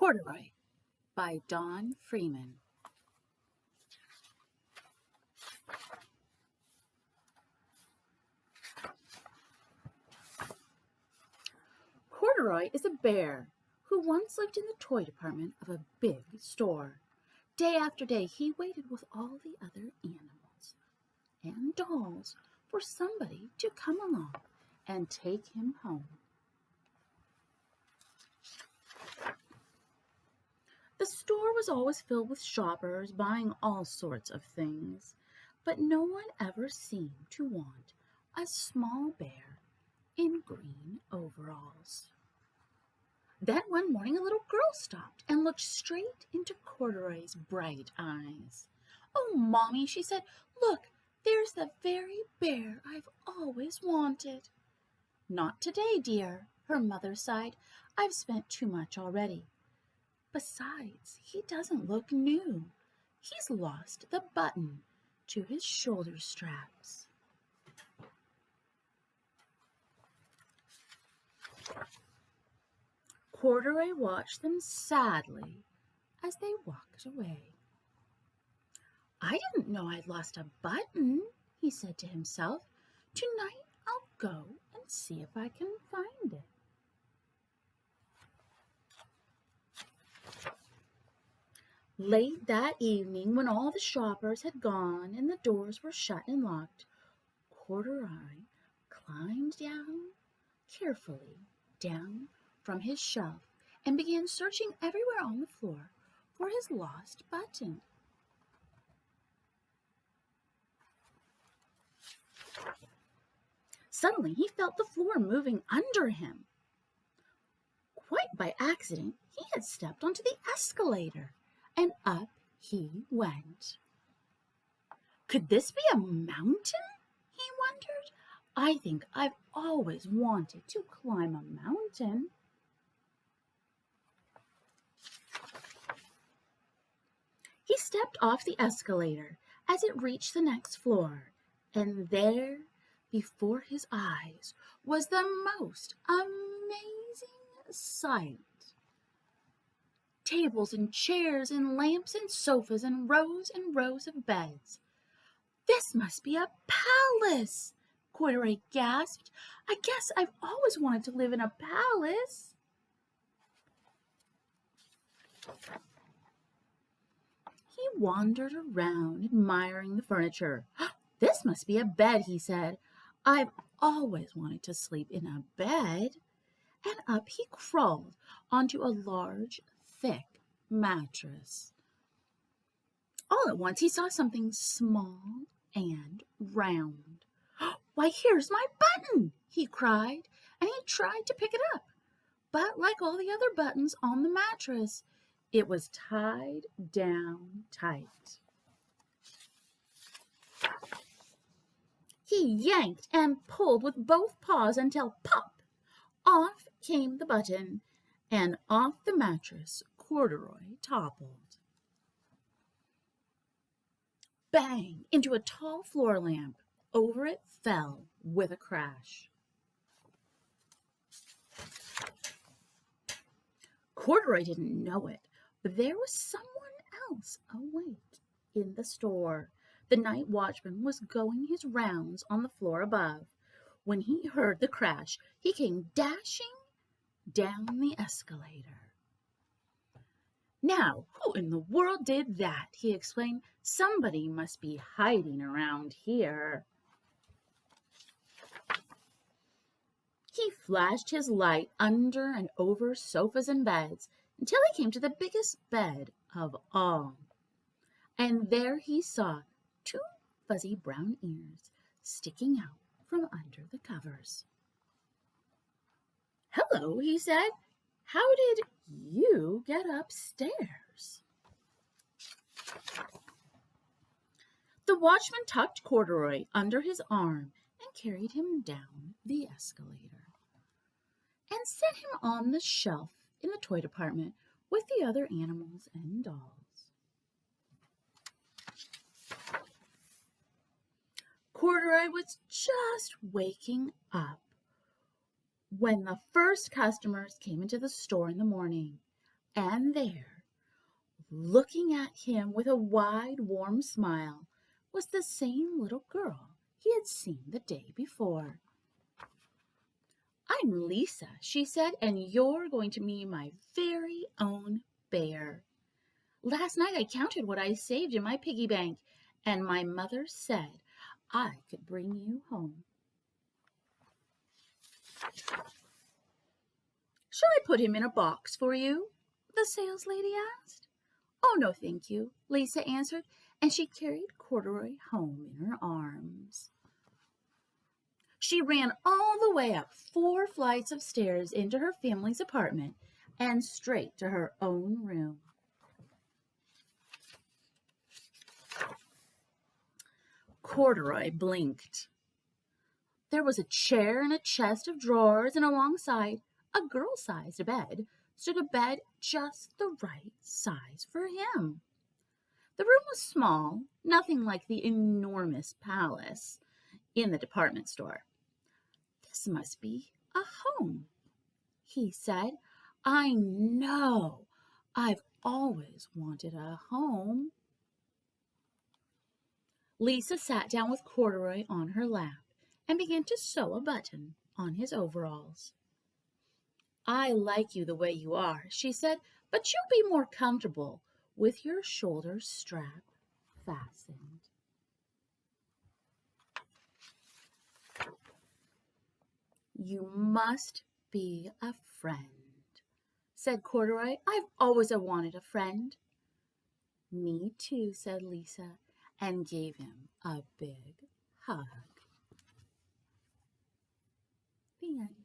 Corduroy by Don Freeman. Corduroy is a bear who once lived in the toy department of a big store. Day after day, he waited with all the other animals and dolls for somebody to come along and take him home. The store was always filled with shoppers buying all sorts of things, but no one ever seemed to want a small bear in green overalls. Then one morning a little girl stopped and looked straight into Corduroy's bright eyes. "Oh, Mommy," she said, "look, there's the very bear I've always wanted." "Not today, dear," her mother sighed. "I've spent too much already. Besides, he doesn't look new. He's lost the button to his shoulder straps." Corduroy watched them sadly as they walked away. "I didn't know I'd lost a button," he said to himself. "Tonight I'll go and see if I can find it." Late that evening, when all the shoppers had gone and the doors were shut and locked, Corduroy climbed carefully down from his shelf and began searching everywhere on the floor for his lost button. Suddenly, he felt the floor moving under him. Quite by accident, he had stepped onto the escalator, and up he went. Could this be a mountain? He wondered. "I think I've always wanted to climb a mountain." He stepped off the escalator as it reached the next floor, and there, before his eyes, was the most amazing sight. Tables and chairs and lamps and sofas and rows of beds. "This must be a palace," Corduroy gasped. "I guess I've always wanted to live in a palace." He wandered around, admiring the furniture. "This must be a bed," he said. "I've always wanted to sleep in a bed." And up he crawled onto a large, thick mattress. All at once he saw something small and round. "Why, here's my button!" he cried, and he tried to pick it up. But like all the other buttons on the mattress, it was tied down tight. He yanked and pulled with both paws until pop! Off came the button, and off the mattress Corduroy toppled. Bang! Into a tall floor lamp. Over it fell with a crash. Corduroy didn't know it, but there was someone else awake in the store. The night watchman was going his rounds on the floor above. When he heard the crash, he came dashing down the escalator. "Now, who in the world did that?" he exclaimed. "Somebody must be hiding around here." He flashed his light under and over sofas and beds until he came to the biggest bed of all. And there he saw 2 fuzzy brown ears sticking out from under the covers. "Hello," he said. "How did you get upstairs?" The watchman tucked Corduroy under his arm and carried him down the escalator and set him on the shelf in the toy department with the other animals and dolls. Corduroy was just waking up when the first customers came into the store in the morning. And there, looking at him with a wide, warm smile, was the same little girl he had seen the day before. "I'm Lisa," she said, "and you're going to be my very own bear. Last night I counted what I saved in my piggy bank, and my mother said I could bring you home." "Shall I put him in a box for you?" the saleslady asked. "Oh, no, thank you," Lisa answered, and she carried Corduroy home in her arms. She ran all the way up 4 flights of stairs into her family's apartment and straight to her own room. Corduroy blinked. There was a chair and a chest of drawers, and alongside a girl-sized bed stood a bed just the right size for him. The room was small, nothing like the enormous palace in the department store. "This must be a home," he said. "I know. I've always wanted a home." Lisa sat down with Corduroy on her lap and began to sew a button on his overalls. "I like you the way you are," she said, "but you'll be more comfortable with your shoulder strap fastened." "You must be a friend," said Corduroy. "I've always wanted a friend." "Me too," said Lisa, and gave him a big hug. The end.